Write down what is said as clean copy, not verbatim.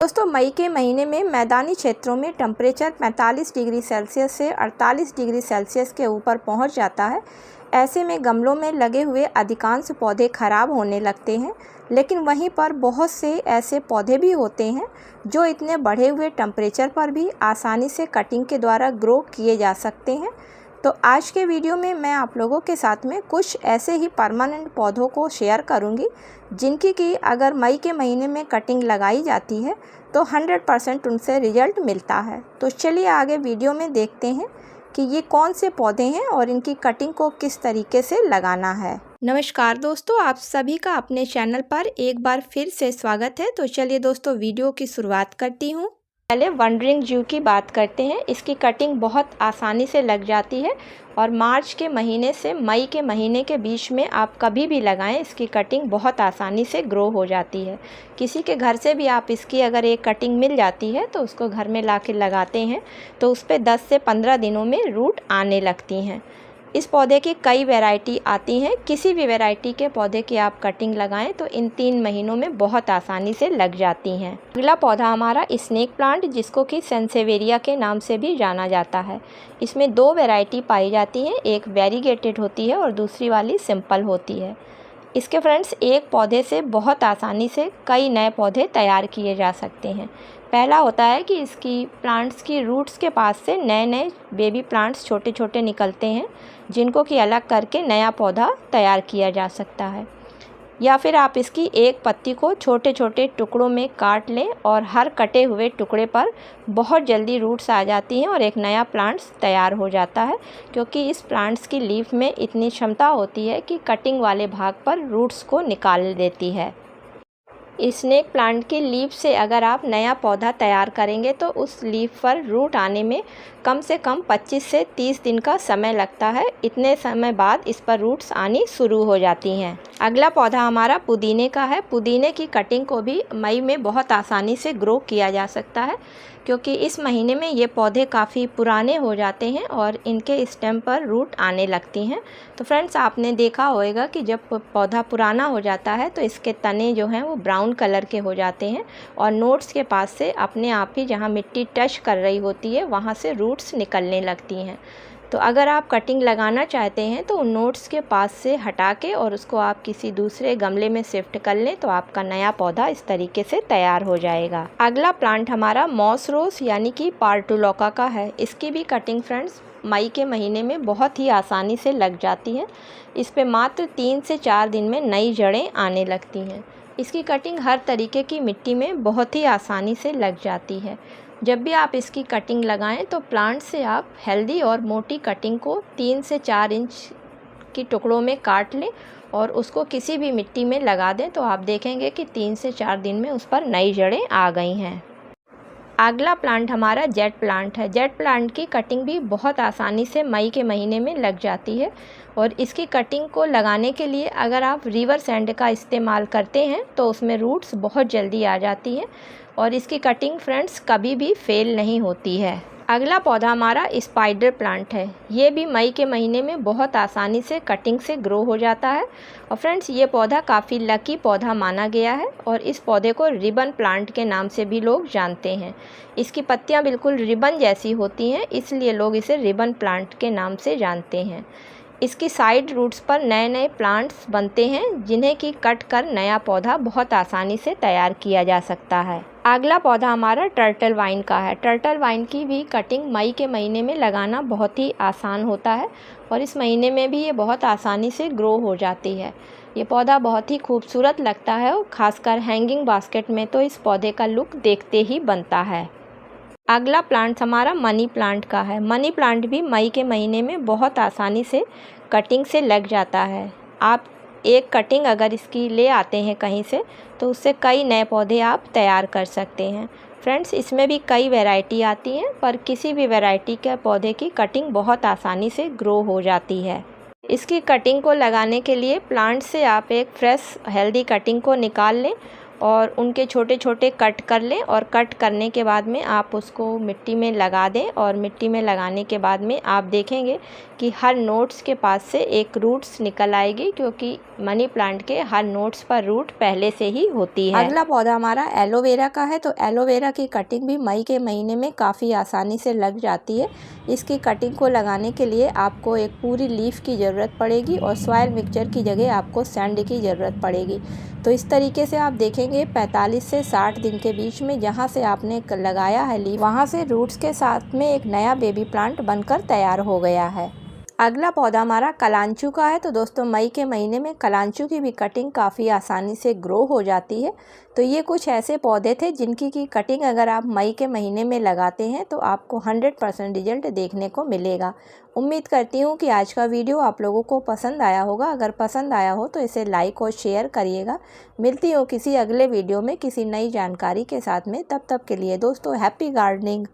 दोस्तों, मई के महीने में मैदानी क्षेत्रों में टेम्परेचर 45 डिग्री सेल्सियस से 48 डिग्री सेल्सियस के ऊपर पहुंच जाता है। ऐसे में गमलों में लगे हुए अधिकांश पौधे खराब होने लगते हैं, लेकिन वहीं पर बहुत से ऐसे पौधे भी होते हैं जो इतने बढ़े हुए टेम्परेचर पर भी आसानी से कटिंग के द्वारा ग्रो किए जा सकते हैं। तो आज के वीडियो में मैं आप लोगों के साथ में कुछ ऐसे ही परमानेंट पौधों को शेयर करूंगी जिनकी कि अगर मई के महीने में कटिंग लगाई जाती है तो 100% उनसे रिजल्ट मिलता है। तो चलिए आगे वीडियो में देखते हैं कि ये कौन से पौधे हैं और इनकी कटिंग को किस तरीके से लगाना है। नमस्कार दोस्तों, आप सभी का अपने चैनल पर एक बार फिर से स्वागत है। तो चलिए दोस्तों, वीडियो की शुरुआत करती हूँ। पहले वंडरिंग जू की बात करते हैं। इसकी कटिंग बहुत आसानी से लग जाती है और मार्च के महीने से मई के महीने के बीच में आप कभी भी लगाएं, इसकी कटिंग बहुत आसानी से ग्रो हो जाती है। किसी के घर से भी आप इसकी अगर एक कटिंग मिल जाती है तो उसको घर में ला के लगाते हैं तो उस पर 10 से 15 दिनों में रूट आने लगती हैं। इस पौधे की कई वैरायटी आती हैं। किसी भी वैरायटी के पौधे की आप कटिंग लगाएं तो इन 3 महीनों में बहुत आसानी से लग जाती हैं। अगला पौधा हमारा स्नेक प्लांट, जिसको कि सेंसेवेरिया के नाम से भी जाना जाता है। इसमें 2 वैरायटी पाई जाती हैं, एक वेरीगेटेड होती है और दूसरी वाली सिंपल होती है। इसके फ्रेंड्स, एक पौधे से बहुत आसानी से कई नए पौधे तैयार किए जा सकते हैं। पहला होता है कि इसकी प्लांट्स की रूट्स के पास से नए नए बेबी प्लांट्स छोटे छोटे निकलते हैं, जिनको कि अलग करके नया पौधा तैयार किया जा सकता है। या फिर आप इसकी एक पत्ती को छोटे छोटे टुकड़ों में काट लें और हर कटे हुए टुकड़े पर बहुत जल्दी रूट्स आ जाती हैं और एक नया प्लांट्स तैयार हो जाता है, क्योंकि इस प्लांट्स की लीफ में इतनी क्षमता होती है कि कटिंग वाले भाग पर रूट्स को निकाल देती है। स्नेक प्लांट की लीफ से अगर आप नया पौधा तैयार करेंगे तो उस लीफ पर रूट आने में कम से कम 25 से 30 दिन का समय लगता है। इतने समय बाद इस पर रूट्स आनी शुरू हो जाती हैं। अगला पौधा हमारा पुदीने का है। पुदीने की कटिंग को भी मई में बहुत आसानी से ग्रो किया जा सकता है, क्योंकि इस महीने में ये पौधे काफ़ी पुराने हो जाते हैं और इनके स्टेम पर रूट आने लगती हैं। तो फ्रेंड्स, आपने देखा होगा कि जब पौधा पुराना हो जाता है तो इसके तने जो हैं वो ब्राउन कलर के हो जाते हैं और नोट्स के पास से अपने आप ही जहाँ मिट्टी टच कर रही होती है वहाँ से रूट्स निकलने लगती हैं। तो अगर आप कटिंग लगाना चाहते हैं तो उन नोट्स के पास से हटा के और उसको आप किसी दूसरे गमले में शिफ्ट कर लें तो आपका नया पौधा इस तरीके से तैयार हो जाएगा। अगला प्लांट हमारा मॉस रोज यानी कि पार्टुलोका का है। इसकी भी कटिंग फ्रेंड्स मई के महीने में बहुत ही आसानी से लग जाती है। इस पे मात्र 3 से 4 दिन में नई जड़ें आने लगती हैं। इसकी कटिंग हर तरीके की मिट्टी में बहुत ही आसानी से लग जाती है। जब भी आप इसकी कटिंग लगाएं तो प्लांट से आप हेल्दी और मोटी कटिंग को 3 से 4 इंच की टुकड़ों में काट लें और उसको किसी भी मिट्टी में लगा दें तो आप देखेंगे कि 3 से 4 दिन में उस पर नई जड़ें आ गई हैं। अगला प्लांट हमारा जेट प्लांट है। जेट प्लांट की कटिंग भी बहुत आसानी से मई के महीने में लग जाती है और इसकी कटिंग को लगाने के लिए अगर आप रिवर सैंड का इस्तेमाल करते हैं तो उसमें रूट्स बहुत जल्दी आ जाती हैं और इसकी कटिंग फ्रेंड्स कभी भी फेल नहीं होती है। अगला पौधा हमारा स्पाइडर प्लांट है। ये भी मई के महीने में बहुत आसानी से कटिंग से ग्रो हो जाता है और फ्रेंड्स, ये पौधा काफ़ी लकी पौधा माना गया है और इस पौधे को रिबन प्लांट के नाम से भी लोग जानते हैं। इसकी पत्तियां बिल्कुल रिबन जैसी होती हैं, इसलिए लोग इसे रिबन प्लांट के नाम से जानते हैं। इसकी साइड रूट्स पर नए नए प्लांट्स बनते हैं, जिन्हें कि कट कर नया पौधा बहुत आसानी से तैयार किया जा सकता है। अगला पौधा हमारा टर्टल वाइन का है। टर्टल वाइन की भी कटिंग मई के महीने में लगाना बहुत ही आसान होता है और इस महीने में भी ये बहुत आसानी से ग्रो हो जाती है। ये पौधा बहुत ही खूबसूरत लगता है और ख़ासकर हैंगिंग बास्केट में तो इस पौधे का लुक देखते ही बनता है। अगला प्लांट हमारा मनी प्लांट का है। मनी प्लांट भी मई के महीने में बहुत आसानी से कटिंग से लग जाता है। आप एक कटिंग अगर इसकी ले आते हैं कहीं से तो उससे कई नए पौधे आप तैयार कर सकते हैं। फ्रेंड्स, इसमें भी कई वैरायटी आती हैं, पर किसी भी वैरायटी के पौधे की कटिंग बहुत आसानी से ग्रो हो जाती है। इसकी कटिंग को लगाने के लिए प्लांट से आप एक फ्रेश हेल्दी कटिंग को निकाल लें और उनके छोटे छोटे कट कर लें और कट करने के बाद में आप उसको मिट्टी में लगा दें। और मिट्टी में लगाने के बाद में आप देखेंगे कि हर नोट्स के पास से एक रूट्स निकल आएगी, क्योंकि मनी प्लांट के हर नोट्स पर रूट पहले से ही होती है। अगला पौधा हमारा एलोवेरा का है। तो एलोवेरा की कटिंग भी मई के महीने में काफ़ी आसानी से लग जाती है। इसकी कटिंग को लगाने के लिए आपको एक पूरी लीफ की ज़रूरत पड़ेगी और सॉइल मिक्सचर की जगह आपको सैंड की ज़रूरत पड़ेगी। तो इस तरीके से आप देखेंगे 45 से 60 दिन के बीच में जहाँ से आपने लगाया है लीफ, वहाँ से रूट्स के साथ में एक नया बेबी प्लांट बनकर तैयार हो गया है। अगला पौधा हमारा कलांचू का है। तो दोस्तों मई के महीने में कलांचू की भी कटिंग काफ़ी आसानी से ग्रो हो जाती है। तो ये कुछ ऐसे पौधे थे जिनकी की कटिंग अगर आप मई के महीने में लगाते हैं तो आपको 100% रिजल्ट देखने को मिलेगा। उम्मीद करती हूँ कि आज का वीडियो आप लोगों को पसंद आया होगा। अगर पसंद आया हो तो इसे लाइक और शेयर करिएगा। मिलती हूँ किसी अगले वीडियो में किसी नई जानकारी के साथ में। तब तक के लिए दोस्तों हैप्पी गार्डनिंग।